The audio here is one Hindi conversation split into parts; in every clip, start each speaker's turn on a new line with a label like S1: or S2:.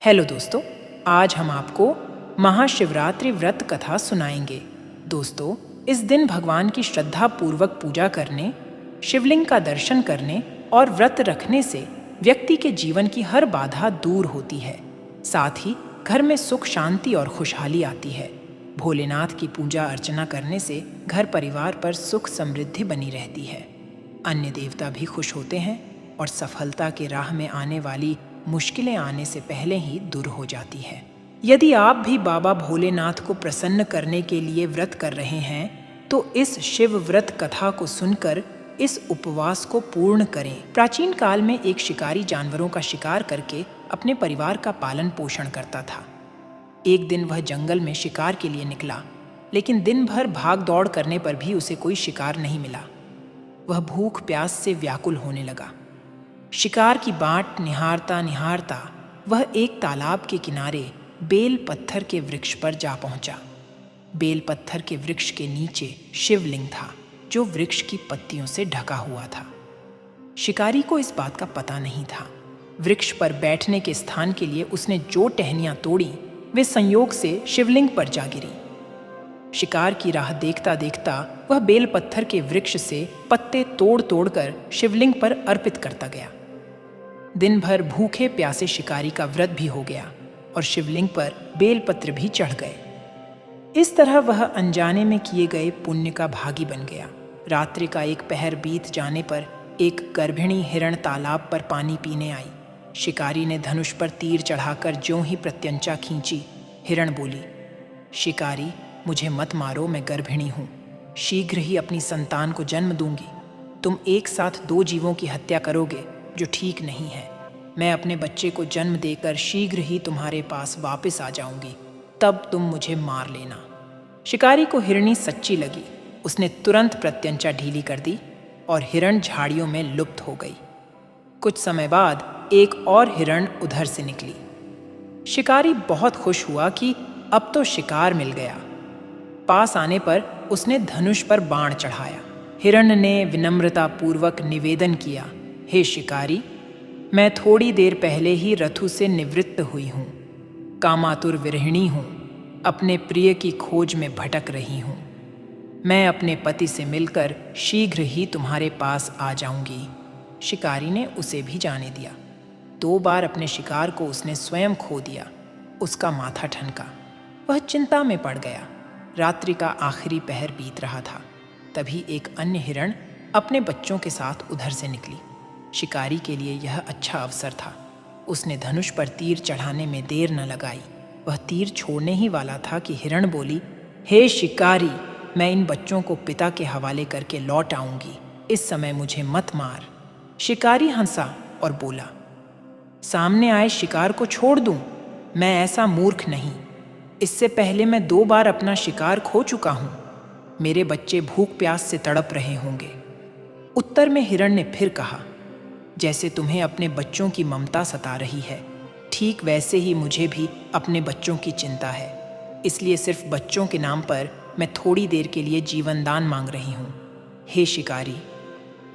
S1: हेलो दोस्तों, आज हम आपको महाशिवरात्रि व्रत कथा सुनाएंगे। दोस्तों, इस दिन भगवान की श्रद्धा पूर्वक पूजा करने, शिवलिंग का दर्शन करने और व्रत रखने से व्यक्ति के जीवन की हर बाधा दूर होती है। साथ ही घर में सुख शांति और खुशहाली आती है। भोलेनाथ की पूजा अर्चना करने से घर परिवार पर सुख समृद्धि बनी रहती है। अन्य देवता भी खुश होते हैं और सफलता के राह में आने वाली मुश्किलें आने से पहले ही दूर हो जाती है। यदि आप भी बाबा भोलेनाथ को प्रसन्न करने के लिए व्रत कर रहे हैं तो इस शिव व्रत कथा को सुनकर इस उपवास को पूर्ण करें। प्राचीन काल में एक शिकारी जानवरों का शिकार करके अपने परिवार का पालन पोषण करता था। एक दिन वह जंगल में शिकार के लिए निकला, लेकिन दिन भर भाग दौड़ करने पर भी उसे कोई शिकार नहीं मिला। वह भूख प्यास से व्याकुल होने लगा। शिकार की बाट निहारता निहारता वह एक तालाब के किनारे बेल पत्थर के वृक्ष पर जा पहुंचा। बेल पत्थर के वृक्ष के नीचे शिवलिंग था, जो वृक्ष की पत्तियों से ढका हुआ था। शिकारी को इस बात का पता नहीं था। वृक्ष पर बैठने के स्थान के लिए उसने जो टहनियां तोड़ी, वे संयोग से शिवलिंग पर जा गिरी। शिकार की राह देखता देखता वह बेल पत्थर के वृक्ष से पत्ते तोड़ तोड़ कर शिवलिंग पर अर्पित करता गया। दिन भर भूखे प्यासे शिकारी का व्रत भी हो गया और शिवलिंग पर बेलपत्र भी चढ़ गए। इस तरह वह अनजाने में किए गए पुण्य का भागी बन गया। रात्रि का एक पहर बीत जाने पर एक गर्भिणी हिरण तालाब पर पानी पीने आई। शिकारी ने धनुष पर तीर चढ़ाकर ज्यों ही प्रत्यंचा खींची, हिरण बोली, शिकारी, मुझे मत मारो, मैं गर्भिणी हूँ। शीघ्र ही अपनी संतान को जन्म दूंगी। तुम एक साथ दो जीवों की हत्या करोगे, जो ठीक नहीं है। मैं अपने बच्चे को जन्म देकर शीघ्र ही तुम्हारे पास वापस आ जाऊंगी, तब तुम मुझे मार लेना। शिकारी को हिरणी सच्ची लगी। उसने तुरंत प्रत्यंचा ढीली कर दी और हिरण झाड़ियों में लुप्त हो गई। कुछ समय बाद एक और हिरण उधर से निकली। शिकारी बहुत खुश हुआ कि अब तो शिकार मिल गया। पास आने पर उसने धनुष पर बाण चढ़ाया। हिरण ने विनम्रता पूर्वक निवेदन किया, हे शिकारी, मैं थोड़ी देर पहले ही रथु से निवृत्त हुई हूँ। कामातुर विरहिणी हूँ, अपने प्रिय की खोज में भटक रही हूँ। मैं अपने पति से मिलकर शीघ्र ही तुम्हारे पास आ जाऊंगी। शिकारी ने उसे भी जाने दिया। 2 बार अपने शिकार को उसने स्वयं खो दिया। उसका माथा ठनका। वह चिंता में पड़ गया। रात्रि का आखिरी पहर बीत रहा था। तभी एक अन्य हिरण अपने बच्चों के साथ उधर से निकली। शिकारी के लिए यह अच्छा अवसर था। उसने धनुष पर तीर चढ़ाने में देर न लगाई। वह तीर छोड़ने ही वाला था कि हिरण बोली, हे शिकारी, मैं इन बच्चों को पिता के हवाले करके लौट आऊंगी। इस समय मुझे मत मार। शिकारी हंसा और बोला, सामने आए शिकार को छोड़ दूं? मैं ऐसा मूर्ख नहीं। इससे पहले मैं 2 बार अपना शिकार खो चुका हूं। मेरे बच्चे भूख प्यास से तड़प रहे होंगे। उत्तर में हिरण ने फिर कहा, जैसे तुम्हें अपने बच्चों की ममता सता रही है, ठीक वैसे ही मुझे भी अपने बच्चों की चिंता है। इसलिए सिर्फ बच्चों के नाम पर मैं थोड़ी देर के लिए जीवन दान मांग रही हूँ। हे शिकारी,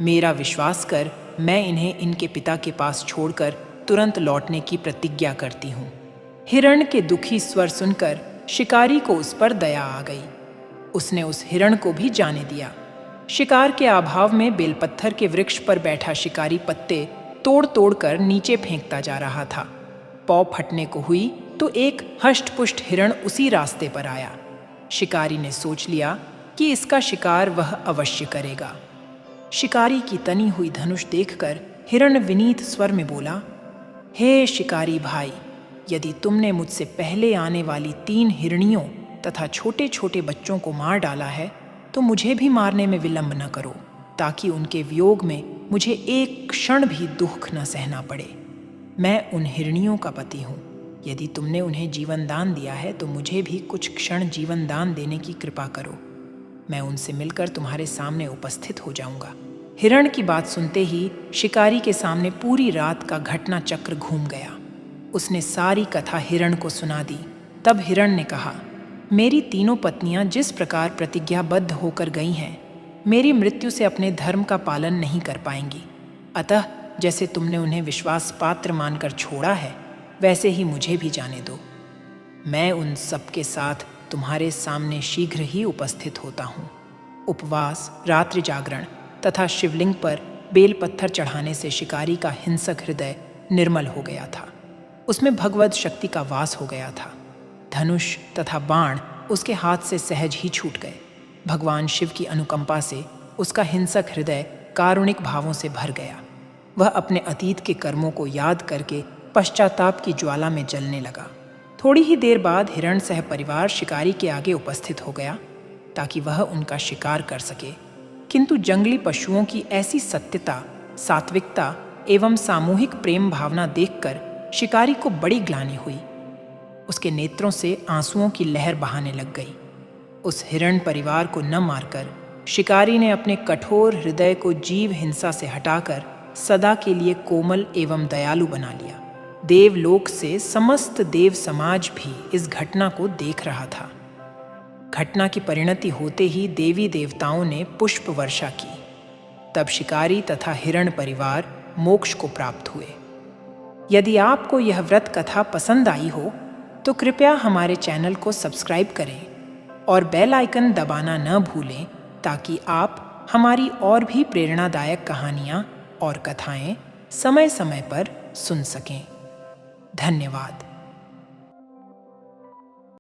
S1: मेरा विश्वास कर, मैं इन्हें इनके पिता के पास छोड़कर तुरंत लौटने की प्रतिज्ञा करती हूँ। हिरण के दुखी स्वर सुनकर शिकारी को उस पर दया आ गई। उसने उस हिरण को भी जाने दिया। शिकार के अभाव में बेलपत्थर के वृक्ष पर बैठा शिकारी पत्ते तोड़ तोड़ कर नीचे फेंकता जा रहा था। पौ फटने को हुई तो एक हष्टपुष्ट हिरण उसी रास्ते पर आया। शिकारी ने सोच लिया कि इसका शिकार वह अवश्य करेगा। शिकारी की तनी हुई धनुष देखकर हिरण विनीत स्वर में बोला, हे शिकारी भाई, यदि तुमने मुझसे पहले आने वाली 3 हिरणियों तथा छोटे छोटे बच्चों को मार डाला है तो मुझे भी मारने में विलंब न करो, ताकि उनके वियोग में मुझे एक क्षण भी दुख न सहना पड़े। मैं उन हिरणियों का पति हूँ। यदि तुमने उन्हें जीवन दान दिया है तो मुझे भी कुछ क्षण जीवन दान देने की कृपा करो। मैं उनसे मिलकर तुम्हारे सामने उपस्थित हो जाऊंगा। हिरण की बात सुनते ही शिकारी के सामने पूरी रात का घटना चक्र घूम गया। उसने सारी कथा हिरण को सुना दी। तब हिरण ने कहा, मेरी 3 पत्नियां जिस प्रकार प्रतिज्ञाबद्ध होकर गई हैं, मेरी मृत्यु से अपने धर्म का पालन नहीं कर पाएंगी। अतः जैसे तुमने उन्हें विश्वास पात्र मानकर छोड़ा है, वैसे ही मुझे भी जाने दो। मैं उन सब के साथ तुम्हारे सामने शीघ्र ही उपस्थित होता हूँ। उपवास, रात्रि जागरण तथा शिवलिंग पर बेलपत्थर चढ़ाने से शिकारी का हिंसक हृदय निर्मल हो गया था। उसमें भगवत शक्ति का वास हो गया था। धनुष तथा बाण उसके हाथ से सहज ही छूट गए। भगवान शिव की अनुकंपा से उसका हिंसक हृदय कारुणिक भावों से भर गया। वह अपने अतीत के कर्मों को याद करके पश्चाताप की ज्वाला में जलने लगा। थोड़ी ही देर बाद हिरण सह परिवार शिकारी के आगे उपस्थित हो गया ताकि वह उनका शिकार कर सके, किंतु जंगली पशुओं की ऐसी सत्यता, सात्विकता एवं सामूहिक प्रेम भावना देखकर शिकारी को बड़ी ग्लानि हुई। उसके नेत्रों से आंसुओं की लहर बहाने लग गई। उस हिरण परिवार को न मारकर शिकारी ने अपने कठोर हृदय को जीव हिंसा से हटाकर सदा के लिए कोमल एवं दयालु बना लिया। देवलोक से समस्त देव समाज भी इस घटना को देख रहा था। घटना की परिणति होते ही देवी देवताओं ने पुष्प वर्षा की। तब शिकारी तथा हिरण परिवार मोक्ष को प्राप्त हुए। यदि आपको यह व्रत कथा पसंद आई हो तो कृपया हमारे चैनल को सब्सक्राइब करें और बेल आइकन दबाना न भूलें ताकि आप हमारी और भी प्रेरणादायक कहानियाँ और कथाएं समय समय पर सुन सकें। धन्यवाद।